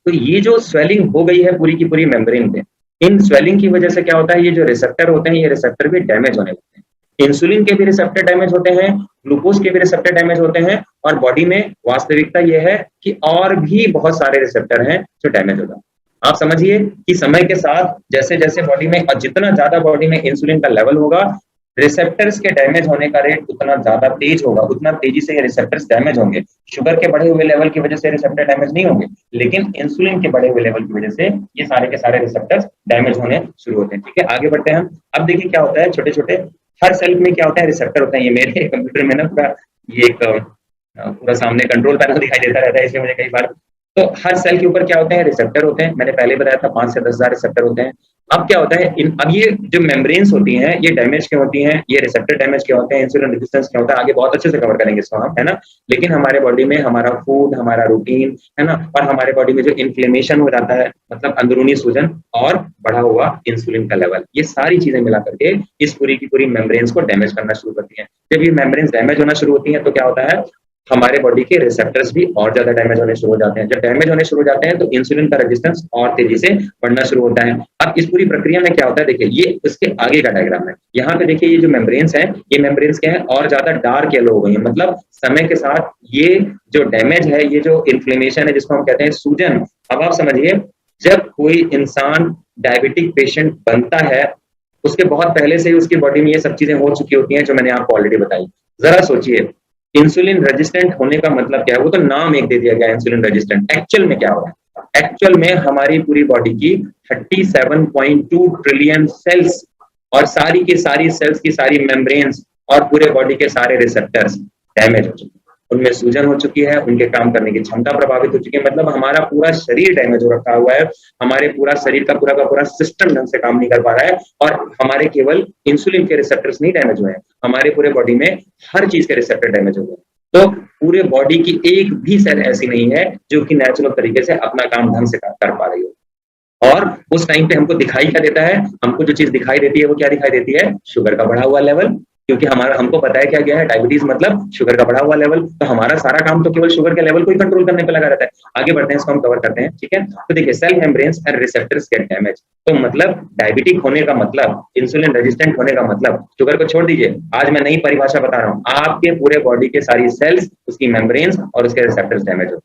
Speaker 1: तो ये जो स्वेलिंग हो गई है पूरी की पूरी मेम्ब्रेन पे, इन स्वेलिंग की वजह से क्या होता है, ये जो रिसेप्टर होते हैं, ये रिसेप्टर भी डैमेज होने लगते हैं। इंसुलिन के भी रिसेप्टर डैमेज होते हैं, ग्लूकोज के भी रिसेप्टर डैमेज होते हैं, और बॉडी में वास्तविकता यह है कि और भी बहुत सारे रिसेप्टर हैं जो डैमेज होता है। आप समझिए कि समय के साथ जैसे जैसे बॉडी में, और जितना ज्यादा बॉडी में इंसुलिन का लेवल होगा, रिसेप्टर्स के डैमेज होने का रेट उतना ज्यादा तेज होगा, उतना तेजी से ये रिसेप्टर्स डैमेज होंगे। शुगर के बढ़े हुए लेवल की वजह से रिसेप्टर डैमेज नहीं होंगे, लेकिन इंसुलिन के बढ़े हुए लेवल की वजह से ये सारे के सारे रिसेप्टर्स डैमेज होने शुरू होते हैं। ठीक है, आगे बढ़ते हैं हम। अब देखिए क्या होता है, छोटे छोटे हर सेल में क्या होता है, रिसेप्टर होता है। ये मेरे कंप्यूटर में ना पूरा ये एक पूरा सामने कंट्रोल पैनल दिखाई देता रहता है, इसलिए मुझे कई बार तो हर सेल के ऊपर क्या होते हैं, रिसेप्टर होते हैं। मैंने पहले बताया था 5 से 10,000 रिसेप्टर होते हैं। अब क्या होता है, अब ये जो मेम्ब्रेन्स होती हैं ये डैमेज क्यों होती हैं, ये रिसेप्टर डैमेज क्यों होते हैं, इंसुलिन रेजिस्टेंस क्यों होता है, आगे बहुत अच्छे से कवर करेंगे इसको हम, है ना। लेकिन हमारे बॉडी में हमारा फूड, हमारा रूटीन, है ना, और हमारे बॉडी में जो इन्फ्लेमेशन हो जाता है, मतलब अंदरूनी सूजन और बढ़ा हुआ इंसुलिन का लेवल, ये सारी चीजें मिला करके इस पूरी की पूरी मेम्ब्रेन्स को डैमेज करना शुरू करती हैं। जब ये मेम्ब्रेन्स डैमेज होना शुरू होती हैं तो क्या होता है, हमारे बॉडी के रिसेप्टर्स भी और ज्यादा डैमेज होने शुरू हो जाते हैं। जब डैमेज होने शुरू हो जाते हैं तो इंसुलिन का रेजिस्टेंस और तेजी से बढ़ना शुरू होता है। अब इस पूरी प्रक्रिया में क्या होता है, देखिए ये इसके आगे का डायग्राम है। यहाँ पे देखिए ये जो मेम्ब्रेन्स हैं, ये मेम्ब्रेन्स क्या है, और ज्यादा डार्क येलो हो गई है। मतलब समय के साथ ये जो डैमेज है, ये जो इन्फ्लेमेशन है जिसको हम कहते हैं सूजन, अब आप समझिए जब कोई इंसान डायबिटिक पेशेंट बनता है उसके बहुत पहले से ही उसकी बॉडी में ये सब चीजें हो चुकी होती हैं जो मैंने आपको ऑलरेडी बताई। जरा सोचिए, इंसुलिन रेजिस्टेंट होने का मतलब क्या है, वो तो नाम एक दे दिया गया इंसुलिन रेजिस्टेंट। एक्चुअल में क्या हो रहा है, एक्चुअल में हमारी पूरी बॉडी की 37.2 ट्रिलियन सेल्स और सारी की सारी सेल्स की सारी मेम्ब्रेन्स और पूरे बॉडी के सारे रिसेप्टर्स डैमेज हो चुके हैं, उनमें सूजन हो चुकी है, उनके काम करने की क्षमता प्रभावित हो चुकी है। मतलब हमारा पूरा शरीर डैमेज हो रखा हुआ है, हमारे पूरा शरीर का पूरा सिस्टम ढंग से काम नहीं कर पा रहा है। और हमारे केवल इंसुलिन के रिसेप्टर्स नहीं डैमेज हुए हैं, हमारे पूरे बॉडी में हर चीज के रिसेप्टर डैमेज हो गए। तो पूरे बॉडी की एक भी सेल ऐसी नहीं है जो कि नेचुरल तरीके से अपना काम ढंग से कर पा रही हो। और उस टाइम पे हमको दिखाई क्या देता है, हमको जो चीज दिखाई देती है वो क्या दिखाई देती है, शुगर का बढ़ा हुआ लेवल। क्योंकि हमारा हमको पता है क्या गया है, डायबिटीज मतलब शुगर का बढ़ा हुआ लेवल। तो हमारा सारा काम तो केवल शुगर के लेवल को ही कंट्रोल करने पे लगा रहता है। आगे बढ़ते हैं, इसको हम कवर करते हैं, ठीक है। तो देखिए, cell membranes and receptors get damage. तो मतलब डायबिटिक होने का मतलब, इंसुलिन रेजिस्टेंट होने का मतलब, शुगर को छोड़ दीजिए, आज मैं नई परिभाषा बता रहा हूँ, आपके पूरे बॉडी के सारी सेल्स, उसकी मेम्ब्रेन्स और उसके रिसेप्टर्स डैमेज हो।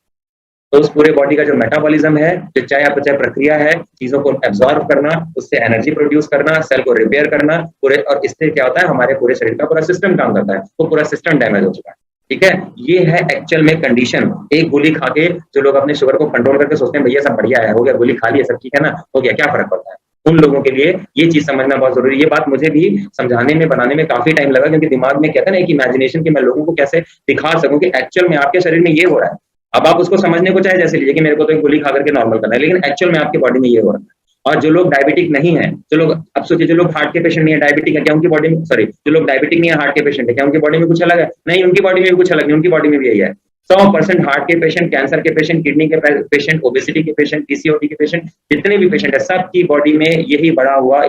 Speaker 1: तो उस पूरे बॉडी का जो मेटाबॉलिज्म है, जो चयापचय अपचय प्रक्रिया है, चीजों को एब्जॉर्ब करना, उससे एनर्जी प्रोड्यूस करना, सेल को रिपेयर करना पूरे, और इससे क्या होता है, हमारे पूरे शरीर का पूरा सिस्टम काम करता है, वो पूरा सिस्टम डैमेज हो चुका है, ठीक है। ये है एक्चुअल में कंडीशन। एक गोली खा के जो लोग अपने शुगर को कंट्रोल करके सोचते हैं भैया सब बढ़िया है, हो गया, गोली खा ली है, सब ठीक है ना, हो गया, क्या फर्क पड़ता है, उन लोगों के लिए ये चीज समझना बहुत जरूरी है। ये बात मुझे भी समझाने में, बनाने में काफी टाइम लगा, क्योंकि दिमाग में कहता है ना एक इमेजिनेशन की मैं लोगों को कैसे दिखा सकूं कि एक्चुअल में आपके शरीर में ये हो रहा है। अब आप उसको समझने को चाहे जैसे लीजिए कि मेरे को तो एक गोली खा करके नॉर्मल करना है, लेकिन एक्चुअल में आपकी बॉडी में ये हो रहा है। और जो लोग डायबिटिक नहीं है, जो लोग, अब सोचिए जो लोग हार्ट के पेशेंट नहीं है, डायबिटिक है, क्या उनकी बॉडी में, सॉरी, जो लोग डायबिटिक नहीं है, हार्ट के पेशेंट है, क्या उनकी बॉडी में कुछ अलग है? नहीं, उनकी बॉडी में भी कुछ अलग नहीं, उनकी बॉडी में भी यही है। 100% हार्ट के पेशेंट, कैंसर के पेशेंट, किडनी के पेशेंट, ओबेसिटी के पेशेंट, पीसीओडी के पेशेंट, जितने भी पेशेंट है, सबकी बॉडी में यही बढ़ा हुआ।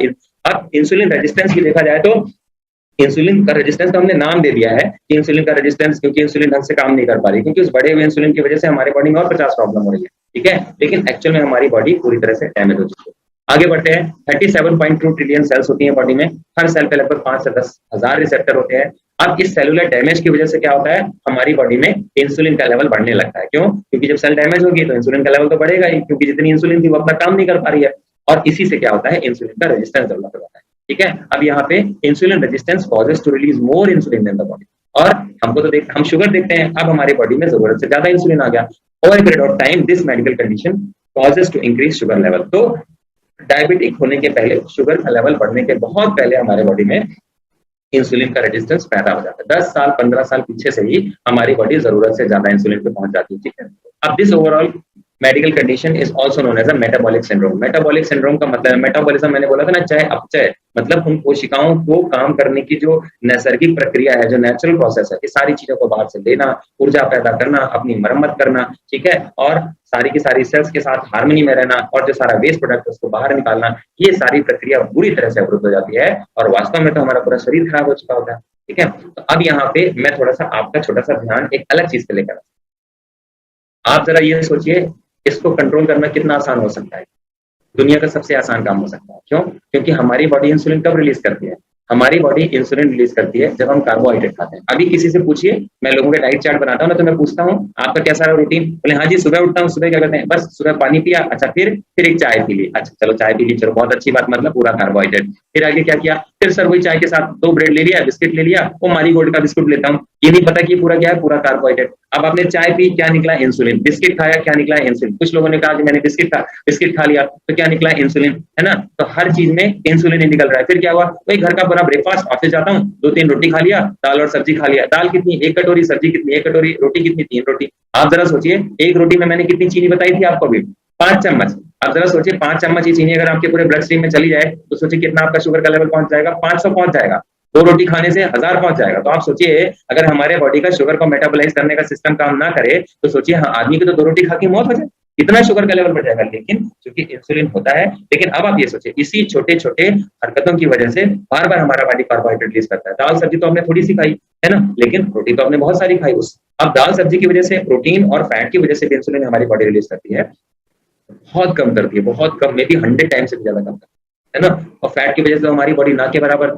Speaker 1: अब इंसुलिन रेजिस्टेंस की देखा जाए तो इंसुलिन का रेजिस्टेंस तो हमने नाम दे दिया है कि इंसुलिन का रेजिस्टेंस, क्योंकि इंसुलिन ढंग से काम नहीं कर पा रही, क्योंकि उस बढ़े हुए इंसुलिन की वजह से हमारे बॉडी में और 50 प्रॉब्लम हो रही है, ठीक है। लेकिन एक्चुअल में हमारी बॉडी पूरी तरह से डैमेज हो चुकी है। आगे बढ़ते हैं, 37.2 ट्रिलियन सेल्स होती हैं बॉडी में, हर सेल पे लगभग 5 से 10 हजार रिसेप्टर होते हैं। अब इस सेलुलर डैमेज की वजह से क्या होता है, हमारी बॉडी में इंसुलिन का लेवल बढ़ने लगता है। क्यों? क्योंकि जब सेल डैमेज होगी तो इंसुलिन का लेवल तो बढ़ेगा ही, क्योंकि जितनी इंसुलिन थी वो अपना काम नहीं कर पा रही है। और इसी से क्या होता है, इंसुलिन का रेजिस्टेंस डेवलप हो जाता है, ठीक है। अब यहाँ पे insulin resistance causes to release more insulin in the body. और हमको तो हम शुगर देखते हैं, अब हमारी बॉडी में जरूरत से ज्यादा इंसुलिन आ गया। Over period of time this medical condition causes to increase sugar level. तो डायबिटिक होने के पहले, शुगर का लेवल बढ़ने के बहुत पहले हमारे बॉडी में इंसुलिन का रेजिस्टेंस पैदा हो जाता है। 10 साल 15 साल पीछे से ही हमारी बॉडी जरूरत से ज्यादा इंसुलिन पे पहुंच जाती है, ठीक है। अब this overall medical condition is also known as a metabolic syndrome. Metabolic syndrome का मतलब, मेटाबॉलिज्म मैंने बोला था ना, चय अपचय, मतलब उन कोशिकाओं को काम करने की जो नैसर्गिक प्रक्रिया है, जो नेचुरल प्रोसेस है, इस सारी चीजों को बाहर से लेना, ऊर्जा पैदा करना, अपनी मरम्मत करना, ठीक है, और सारी की सारी सेल्स के साथ हार्मनी में रहना, और जो सारा वेस्ट प्रोडक्ट है उसको बाहर निकालना, ये सारी प्रक्रिया बुरी तरह से अवरुद्ध हो जाती है। और वास्तव में तो हमारा पूरा शरीर खराब हो चुका होता है, ठीक है। तो अब यहाँ पे मैं थोड़ा सा आपका छोटा सा ध्यान एक अलग चीज पे लेकर, आप जरा ये सोचिए इसको कंट्रोल करना कितना आसान हो सकता है। दुनिया का सबसे आसान काम हो सकता है। क्यों? क्योंकि हमारी बॉडी इंसुलिन कब रिलीज करती है? हमारी बॉडी इंसुलिन रिलीज करती है जब हम कार्बोहाइड्रेट खाते हैं। अभी किसी से पूछिए, मैं लोगों के डाइट चार्ट बनाता हूँ ना, तो मैं पूछता हूँ आपका क्या सारा रूटीन, बोले हाँ जी सुबह उठता हूँ, सुबह क्या करते हैं, बस सुबह पानी पिया, अच्छा फिर एक चाय पी ली, अच्छा चलो चाय पी ली, चलो बहुत अच्छी बात, मतलब पूरा कार्बोहाइड्रेट। फिर आगे क्या किया, फिर सर वही चाय के साथ 2 ब्रेड ले लिया, बिस्किट ले लिया, वो मारीगोल्ड का बिस्कुट लेता हूँ, ये नहीं पता कि पूरा क्या है, पूरा कार्बोहाइड्रेट। अब आपने चाय पी, क्या निकला, इंसुलिन। बिस्किट खाया, क्या निकला, इंसुलिन। कुछ लोगों ने कहा कि मैंने बिस्किट खा लिया तो क्या निकला, इंसुलिन, है ना। तो हर चीज में इंसुलिन ही निकल रहा है। फिर क्या हुआ, वही घर का बना ब्रेकफास्ट, ऑफिस जाता हूँ, 2-3 रोटी खा लिया, दाल और सब्जी खा लिया। दाल कितनी, 1 कटोरी, सब्जी कितनी, 1 कटोरी, रोटी कितनी, 3 रोटी। आप जरा सोचिए, एक रोटी में मैंने कितनी चीनी बताई थी आपको अभी, 5 चम्मच। आप जरा सोचिए 5 चम्मच ही चीनी अगर आपके पूरे ब्लड स्ट्रीम में चली जाए तो सोचिए कितना आपका शुगर का लेवल पहुंच जाएगा, 500 पहुंच जाएगा। 2 रोटी खाने से 1000 पहुंच जाएगा। तो आप सोचिए अगर हमारे बॉडी का शुगर को मेटाबोलाइज करने का सिस्टम काम ना करे तो सोचिए, हाँ, आदमी की तो 2 रोटी खा के मौत हो जाए, कितना शुगर का लेवल बढ़ जाएगा। लेकिन क्योंकि इंसुलिन होता है, लेकिन अब आप ये सोचिए, इसी छोटे छोटे हरकतों की वजह से बार बार हमारा बॉडी कार्बोहाइड्रेट रिलीज करता है। दाल सब्जी तो हमने थोड़ी सी खाई, है ना, लेकिन रोटी तो हमने बहुत सारी खाई। उस अब दाल सब्जी की वजह से, प्रोटीन और फैट की वजह से भी इंसुलिन हमारी बॉडी रिलीज करती है, बहुत कम करती है, बहुत कम, मे बी 100 टाइम से भी ज्यादा कम करती है ना। और फैट की वजह से हमारी बॉडी ना के बराबर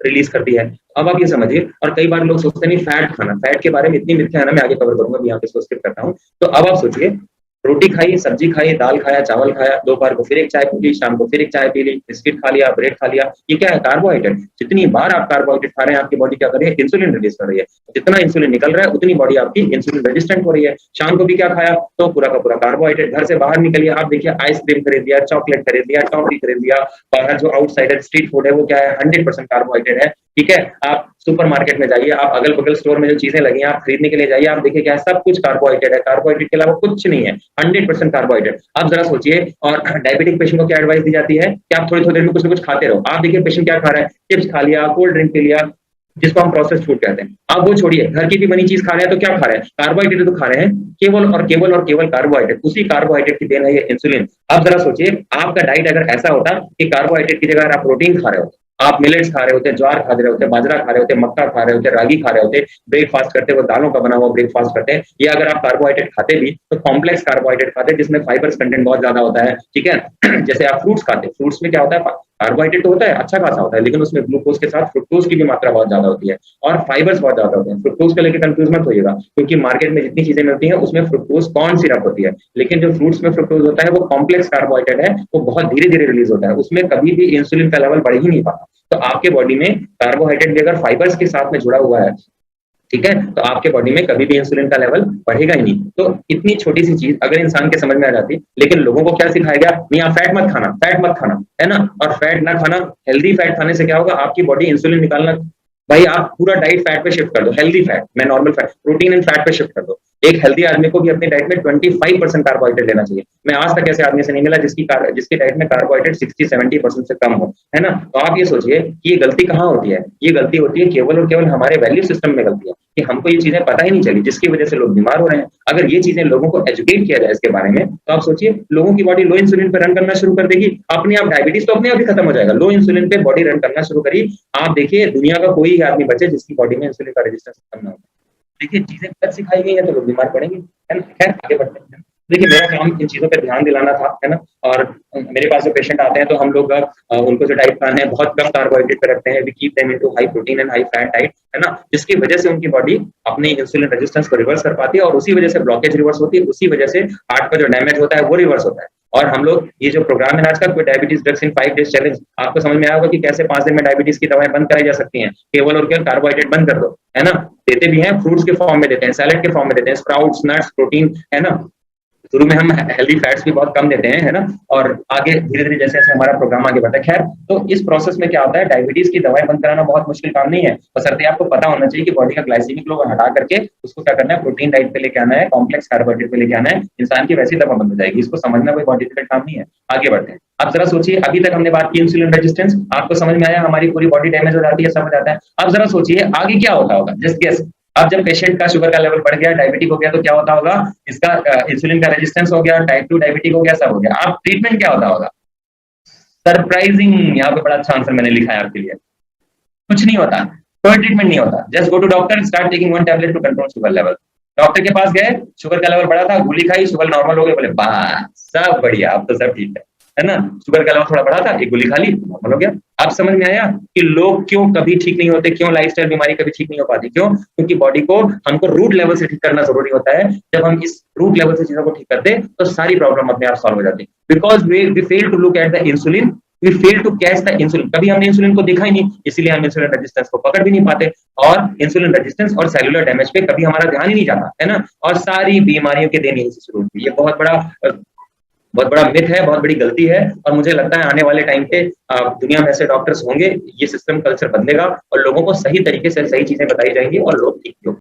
Speaker 1: रिलीज करती है। अब आप ये समझिए, और कई बार लोग सोचते नहीं फैट खाना, फैट के बारे में इतनी मिथ्या है ना, मैं आगे कवर करूंगा, यहाँ पे इसको स्किप करता हूँ। तो अब आप सोचिए, रोटी खाई, सब्जी खाई, दाल खाया, चावल खाया, दोपहर को फिर एक चाय पी ली, शाम को फिर एक चाय पी ली, बिस्किट खा लिया, ब्रेड खा लिया, ये क्या है, कार्बोहाइड्रेट। जितनी बार आप कार्बोहाइड्रेट खा रहे हैं आपकी बॉडी क्या कर रही है, इंसुलिन रिलीज कर रही है। जितना इंसुलिन निकल रहा है उतनी बॉडी आपकी इंसुलिन रेजिस्टेंट हो रही है। शाम को भी क्या खाया, तो पूरा का पूरा कार्बोहाइड्रेट। घर से बाहर निकलिए, आप देखिए आइसक्रीम खरीद लिया, चॉकलेट खरीद लिया, टॉफी खरीद लिया, बाहर जो आउटसाइडर स्ट्रीट फूड है वो क्या है, 100% कार्बोहाइड्रेट है। ठीक है, आप सुपरमार्केट में जाइए, आप अगल बगल स्टोर में जो चीजें लगी हैं आप खरीदने के लिए जाइए, आप देखिए क्या है, सब कुछ कार्बोहाइड्रेट है, कार्बोहाइड्रेट के अलावा कुछ नहीं है, 100% कार्बोहाइड्रेट। आप जरा सोचिए, और डायबिटिक पेशेंट को क्या एडवाइस दी जाती है कि आप थोड़ी थोड़ी देर में कुछ ना कुछ खाते रहो। आप देखिए पेशेंट क्या खा रहा है, चिप्स खा लिया, कोल्ड ड्रिंक पी लिया, जिसको हम प्रोसेस्ड फूड कहते हैं। आप वो छोड़िए, घर की भी बनी चीज खा रहे हैं तो क्या खा रहे हैं, कार्बोहाइड्रेट तो खा रहे हैं, केवल कार्बोहाइड्रेट। उसी कार्बोहाइड्रेट की देन है ये इंसुलिन। आप जरा सोचिए, आपका डाइट अगर ऐसा होता कि कार्बोहाइड्रेट की जगह अगर आप प्रोटीन खा रहे हो, आप मिलेट्स खा रहे होते, ज्वार खा रहे होते, बाजरा खा रहे होते, मक्का खा रहे होते, रागी खा रहे होते, ब्रेकफास्ट करते वो दालों का बना हुआ ब्रेकफास्ट करते हैं, या अगर आप कार्बोहाइड्रेट खाते भी तो कॉम्प्लेक्स कार्बोहाइड्रेट खाते जिसमें फाइबर्स कंटेंट बहुत ज्यादा होता है। ठीक है, जैसे आप फ्रूट्स खाते, फ्रूट्स में क्या होता है, कार्बोहाइड्रेट तो होता है, अच्छा खासा होता है, लेकिन उसमें ग्लूकोज के साथ फ्रुक्टोज की भी मात्रा बहुत ज्यादा होती है, और फाइबर्स बहुत ज्यादा होते हैं। फ्रुक्टोज को लेकर कंफ्यूज मत होइएगा, क्योंकि मार्केट में जितनी चीजें मिलती हैं उसमें फ्रुक्टोज कॉर्न सिरप होती है, लेकिन जो फ्रूट्स में फ्रुक्टोज होता है वो कॉम्प्लेक्स कार्बोहाइड्रेट है, वो बहुत धीरे धीरे रिलीज होता है, उसमें कभी भी इंसुलिन का लेवल बढ़ ही नहीं पाता। तो आपके बॉडी में कार्बोहाइड्रेट भी अगर फाइबर्स के साथ में जुड़ा हुआ है, ठीक है, तो आपके बॉडी में कभी भी इंसुलिन का लेवल बढ़ेगा ही नहीं। तो इतनी छोटी सी चीज अगर इंसान के समझ में आ जाती, लेकिन लोगों को क्या सिखाया गया, नहीं आप फैट मत खाना, फैट मत खाना, है ना। और फैट ना खाना, हेल्दी फैट खाने से क्या होगा, आपकी बॉडी इंसुलिन निकालना, भाई आप पूरा डाइट फैट पे शिफ्ट कर दो, हेल्दी फैट, मैं normal fat, protein and fat पे शिफ्ट कर दो। एक हेल्दी आदमी को भी अपनी डाइट में 25% कार्बोहाइड्रेट लेना चाहिए। मैं आज तक ऐसे आदमी से नहीं मिला जिसकी डाइट में कार्बोहाइड्रेट 60-70% से कम हो, है ना। तो आप ये सोचिए कि ये गलती कहाँ होती है, ये गलती होती है केवल और केवल हमारे वैल्यू सिस्टम में गलती है कि हमको ये चीजें पता ही नहीं चली, जिसकी वजह से लोग बीमार हो रहे हैं। अगर ये चीजें लोगों को एजुकेट किया जाए इसके बारे में, तो आप सोचिए लोगों की बॉडी लो इंसुलिन पे रन करना शुरू कर देगी, अपने आप डायबिटीज तो अपने आप ही खत्म हो जाएगा। लो इंसुलिन पे बॉडी रन करना शुरू करी, आप देखिए दुनिया का कोई आदमी बचे जिसकी बॉडी में इंसुलिन का रेजिस्टेंस खत्म ना हो। देखिए चीजें गलत सिखाई गई है तो लोग बीमार पड़ेंगे, है ना। खैर आगे बढ़ते हैं। देखिए मेरा काम इन चीजों पे ध्यान दिलाना था, है ना। और मेरे पास जो पेशेंट आते हैं तो हम लोग उनको जो डाइट प्लान है बहुत कम कार्बोहाइड्रेट पे रखते हैं, we keep them into high protein and high fat diet, है ना, जिसकी वजह से उनकी बॉडी अपने इंसुलिन रेजिस्टेंस को रिवर्स कर पाती है, और उसी वजह से ब्लॉकेज रिवर्स होती है, उसी वजह से हार्ट का जो डैमेज होता है वो रिवर्स होता है। और हम लोग ये जो प्रोग्राम है आज का, कोई diabetes drugs in 5 days challenge, आपको समझ में आया होगा कि कैसे 5 दिन में डायबिटीज की दवाएं बंद कराई जा सकती हैं, केवल और केवल कार्बोहाइड्रेट बंद कर दो, है ना। देते भी हैं, फ्रूट्स के फॉर्म में देते हैं, सैलेड के फॉर्म में देते हैं, स्प्राउट्स, नट्स, प्रोटीन, है ना। शुरू में हम हेल्दी फैट्स भी बहुत कम देते हैं, है ना, और आगे धीरे धीरे जैसे जैसे हमारा प्रोग्राम आगे बढ़ता है। खैर, तो इस प्रोसेस में क्या होता है, डायबिटीज की दवाएं बंद कराना बहुत मुश्किल काम नहीं है, बशर्ते आपको पता होना चाहिए कि बॉडी का ग्लाइसेमिक लोड हटा करके उसको क्या करना है, प्रोटीन डाइट पे लेके आना है, कॉम्प्लेक्स कार्बोहाइड्रेट पे लेके आना है, इंसान की वैसी दवा बंद हो जाएगी। इसको समझना कोई बहुत डिफिकल्ट काम नहीं है। आगे बढ़ते हैं। अब जरा सोचिए, अभी तक हमने बात की इंसुलिन रेजिस्टेंस, आपको समझ में आया, हमारी पूरी बॉडी डैमेज हो जाती है, सब हो जाता है। अब जरा सोचिए आगे क्या होता होगा, जस्ट गेस। अब जब पेशेंट का शुगर का लेवल बढ़ गया, डायबिटिक हो गया, तो क्या होता होगा, इसका इंसुलिन का रेजिस्टेंस हो गया, टाइप 2 डायबिटिक हो गया, सब हो गया। अब ट्रीटमेंट क्या होता होगा, सरप्राइजिंग, यहाँ पे बड़ा अच्छा आंसर मैंने लिखा है आपके लिए, कुछ नहीं होता, कोई ट्रीटमेंट नहीं होता। Just go to doctor, start taking 1 tablet to control sugar level. Doctor के पास गए, शुगर का लेवल बढ़ा था, गोली खाई, शुगर नॉर्मल हो गया, बोले बस सब बढ़िया, अब तो सब ठीक है ना। शुगर का लेवल थोड़ा बढ़ा था, एक गोली खा ली, नॉर्मल हो गया। आप समझ में आया कि लोग क्यों कभी ठीक नहीं होते, क्यों लाइफस्टाइल बीमारी कभी ठीक नहीं हो पाती, क्यों? क्योंकि बॉडी को हमको रूट लेवल से ठीक करना जरूरी होता है। जब हम इस रूट लेवल से चीजों को ठीक करते तो सारी प्रॉब्लम अपने आप सॉल्व हो जाती है। Because we fail to look at the insulin we fail to catch the insulin, कभी हमने इंसुलिन को देखा ही नहीं, इसीलिए हम इंसुलिन रेजिस्टेंस को पकड़ भी नहीं पाते, और इंसुलिन रेजिस्टेंस और सेलुलर डैमेज पे कभी हमारा ध्यान ही नहीं जाता है ना, और सारी बीमारियों के दिन यहीं से शुरू होती है। ये बहुत बड़ा मिथ है, बहुत बड़ी गलती है, और मुझे लगता है आने वाले टाइम पे दुनिया में ऐसे डॉक्टर्स होंगे, ये सिस्टम कल्चर बदलेगा और लोगों को सही तरीके से सही चीजें बताई जाएंगी और लोग ठीक होंगे।